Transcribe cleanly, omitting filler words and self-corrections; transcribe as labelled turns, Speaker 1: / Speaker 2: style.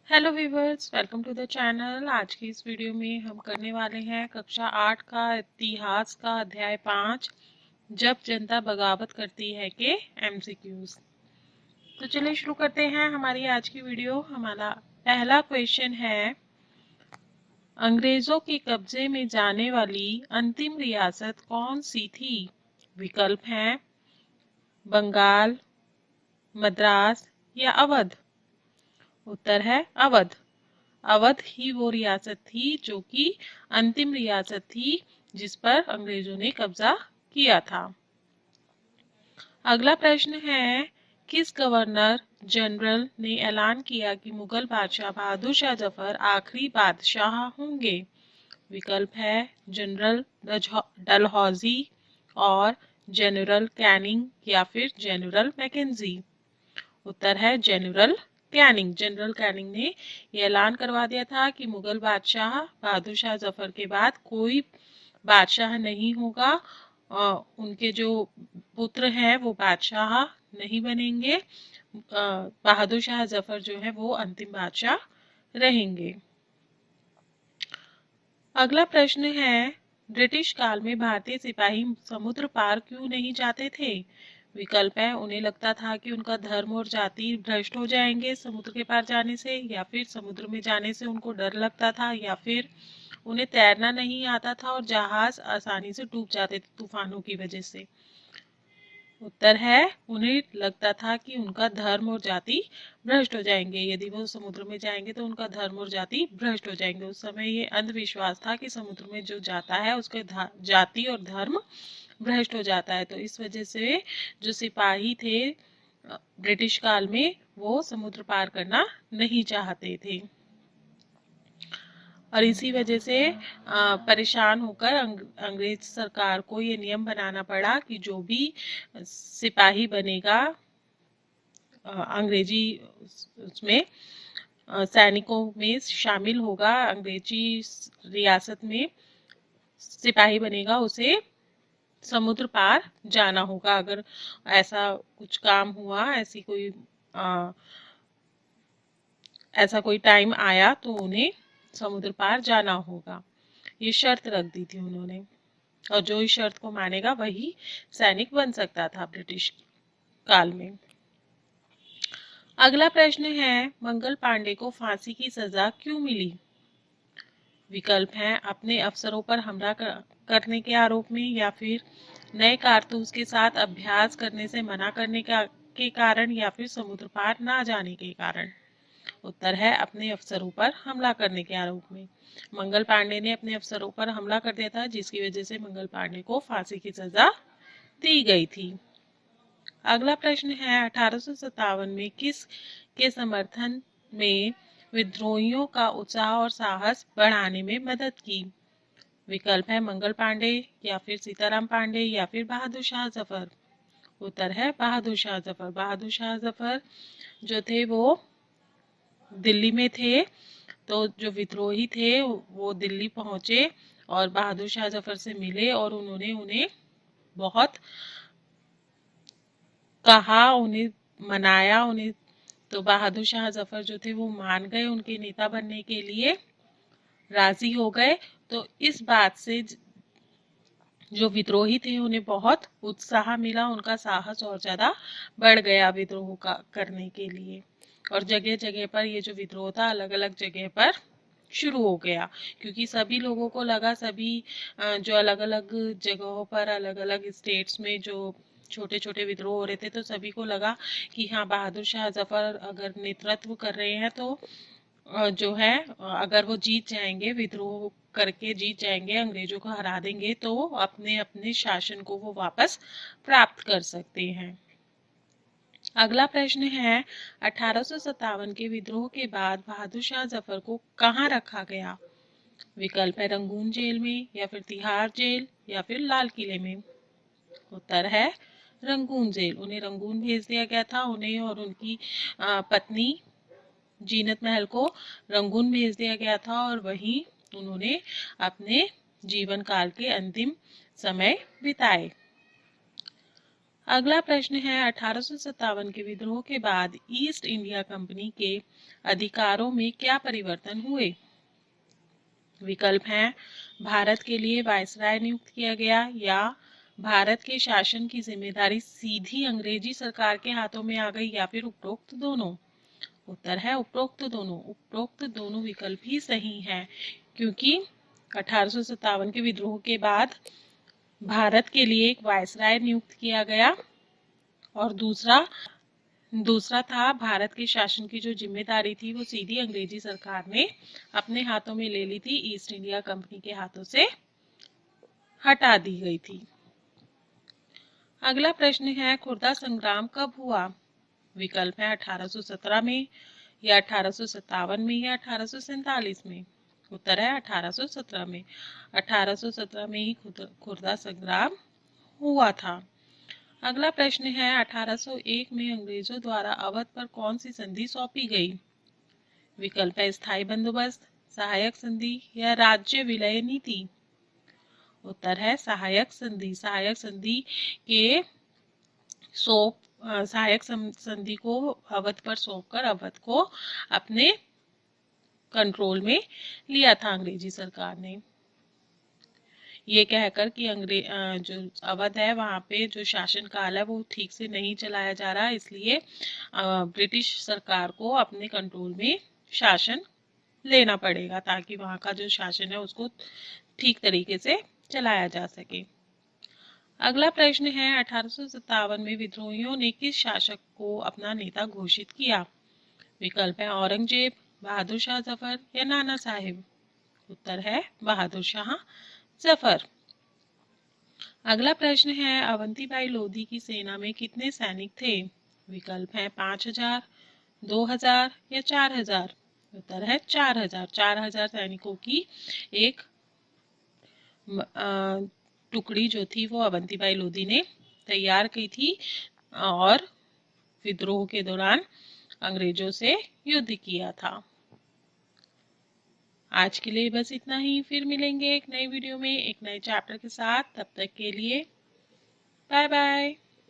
Speaker 1: Hello viewers, welcome to the channel. आज की इस वीडियो में हम करने वाले हैं कक्षा 8 का इतिहास का अध्याय 5 जब जनता बगावत करती है के एमसीक्यूज। तो चलिए शुरू करते हैं हमारी आज की वीडियो। हमारा पहला क्वेश्चन है, अंग्रेजों के कब्जे में जाने वाली अंतिम रियासत कौन सी थी? विकल्प हैं बंगाल, मद्रास या अवध। उत्तर है अवध। अवध ही वो रियासत थी जो कि अंतिम रियासत थी जिस पर अंग्रेजों ने कब्जा किया था। अगला प्रश्न है, किस गवर्नर जनरल ने ऐलान किया कि मुगल बादशाह बहादुर शाह जफर आखिरी बादशाह होंगे? विकल्प है जनरल डलहौजी और जनरल कैनिंग या फिर जनरल मैकेंजी। उत्तर है जनरल कैनिंग। जनरल कैनिंग ने यह ऐलान करवा दिया था कि मुगल बादशाह बहादुर शाह जफर के बाद कोई बादशाह नहीं होगा। उनके जो पुत्र हैं वो बादशाह नहीं बनेंगे। बहादुर शाह जफर जो है वो अंतिम बादशाह रहेंगे। अगला प्रश्न है, ब्रिटिश काल में भारतीय सिपाही समुद्र पार क्यों नहीं जाते थे? विकल्प है उन्हें लगता था कि उनका धर्म और जाति भ्रष्ट हो जाएंगे समुद्र के पार जाने से, या फिर समुद्र में जाने से उनको डर लगता था, या फिर उन्हें तैरना नहीं आता था और जहाज आसानी से डूब जाते थे तूफानों की वजह से। उत्तर है उन्हें लगता था कि उनका धर्म और जाति भ्रष्ट हो जाएंगे। यदि वो समुद्र में जाएंगे तो उनका धर्म और जाति भ्रष्ट हो जाएंगे। उस समय ये अंधविश्वास था कि समुद्र में जो जाता है उसके जाति और धर्म भ्रष्ट हो जाता है। तो इस वजह से जो सिपाही थे ब्रिटिश काल में वो समुद्र पार करना नहीं चाहते थे और इसी वजह से परेशान होकर अंग्रेज सरकार को ये नियम बनाना पड़ा कि जो भी सिपाही बनेगा अंग्रेजी उसमें सैनिकों में शामिल होगा, अंग्रेजी रियासत में सिपाही बनेगा, उसे समुद्र पार जाना होगा। अगर ऐसा कुछ काम हुआ, ऐसा कोई टाइम आया तो उन्हें समुद्र पार जाना होगा। ये शर्त रख दी थी उन्होंने, और जो इस शर्त को मानेगा वही सैनिक बन सकता था ब्रिटिश काल में। अगला प्रश्न है, मंगल पांडे को फांसी की सजा क्यों मिली? विकल्प हैं अपने अफसरों पर हमला करने के आरोप में, या फिर नए कारतूस के साथ अभ्यास करने से मना करने के कारण, या फिर समुद्र पार ना जाने के कारण। उत्तर है अपने अफसरों पर हमला करने के आरोप में। मंगल पांडे ने अपने अफसरों पर हमला कर दिया था जिसकी वजह से मंगल पांडे को फांसी की सजा दी गई थी। अगला प्रश्न है, 1857 में किस के समर्थन में विद्रोहियों का उत्साह और साहस बढ़ाने में मदद की? विकल्प है मंगल पांडे, या फिर सीताराम पांडे, या फिर बहादुर शाह जफर। उत्तर है बहादुर शाह जफर। बहादुर शाह जफर जो थे वो दिल्ली में थे, तो जो विद्रोही थे वो दिल्ली पहुंचे और बहादुर शाह जफर से मिले और उन्होंने उन्हें बहुत कहा, उन्हें मनाया उन्हें। तो बहादुर शाह जफर जो थे वो मान गए, उनके नेता बनने के लिए राजी हो गए। तो इस बात से जो विद्रोही थे उन्हें बहुत उत्साह मिला, उनका साहस और ज्यादा बढ़ गया विद्रोह का करने के लिए। और जगह जगह पर ये जो विद्रोह था अलग अलग जगह पर शुरू हो गया, क्योंकि सभी लोगों को लगा, सभी जो अलग अलग जगहों पर अलग अलग स्टेट्स में जो छोटे छोटे विद्रोह हो रहे थे, तो सभी को लगा कि हाँ बहादुर शाह जफर अगर नेतृत्व कर रहे हैं तो जो है अगर वो जीत जाएंगे, विद्रोह करके जीत जाएंगे, अंग्रेजों को हरा देंगे, तो अपने अपने शासन को वो वापस प्राप्त कर सकते हैं। अगला प्रश्न है, 1857 के विद्रोह के बाद बहादुर शाह जफर को कहाँ रखा गया? विकल्प है रंगून जेल में, या फिर तिहाड़ जेल, या फिर लाल किले में। उत्तर है रंगून जेल। उन्हें रंगून भेज दिया गया था, उन्हें और उनकी पत्नी जीनत महल को रंगून भेज दिया गया था और वहीं उन्होंने अपने जीवन काल के अंतिम समय बिताए। अगला प्रश्न है 1857 के विद्रोह के बाद ईस्ट इंडिया कंपनी के अधिकारों में क्या परिवर्तन हुए? विकल्प हैं भारत के लिए वायसराय नियुक्त किया गया, या भारत के शासन की जिम्मेदारी सीधी अंग्रेजी सरकार के हाथों में आ गई, या फिर उपरोक्त दोनों। उत्तर है उपरोक्त दोनों। उपरोक्त दोनों विकल्प ही सही हैं, क्योंकि 1857 के विद्रोह के बाद भारत के लिए एक वायसराय नियुक्त किया गया, और दूसरा था भारत के शासन की जो जिम्मेदारी थी वो सीधी अंग्रेजी सरकार ने अपने हाथों में ले ली थी, ईस्ट इंडिया कंपनी के हाथों से हटा दी गई थी। अगला प्रश्न है खुर्दा संग्राम कब हुआ? विकल्प है 1817 में, या 1857 में, या 1847 में। उत्तर है 1817 में। 1817 में ही खुर्दा संग्राम हुआ था। अगला प्रश्न है 1801 में अंग्रेजों द्वारा अवध पर कौन सी संधि सौंपी गई? विकल्प है स्थायी बंदोबस्त, सहायक संधि, या राज्य विलय नीति। उत्तर है सहायक संधि। सहायक संधि के सहायक संधि को अवध पर सौंपकर अवध को अपने कंट्रोल में लिया था अंग्रेजी सरकार ने, ये कहकर कि जो अवध है वहाँ पे जो शासन काल है वो ठीक से नहीं चलाया जा रहा, इसलिए ब्रिटिश सरकार को अपने कंट्रोल में शासन लेना पड़ेगा, ताकि वहाँ का जो शासन है उसको ठीक तरीके से चलाया जा सके। अगला प्रश्न है 1857 में विद्रोहियों ने किस शासक को अपना नेता घोषित किया? विकल्प है औरंगजेब, बहादुर शाह जफर, या नाना साहिब। उत्तर है बहादुर शाह जफर। अगला प्रश्न है अवंतीबाई लोधी की सेना में कितने सैनिक थे? विकल्प है 5000, 2000, या 4000। उत्तर है 4000। 4000 सैनिकों की एक टुकड़ी जो थी वो अवंतीबाई लोधी ने तैयार की थी और विद्रोह के दौरान अंग्रेजों से युद्ध किया था। आज के लिए बस इतना ही, फिर मिलेंगे एक नई वीडियो में एक नए चैप्टर के साथ। तब तक के लिए बाय बाय।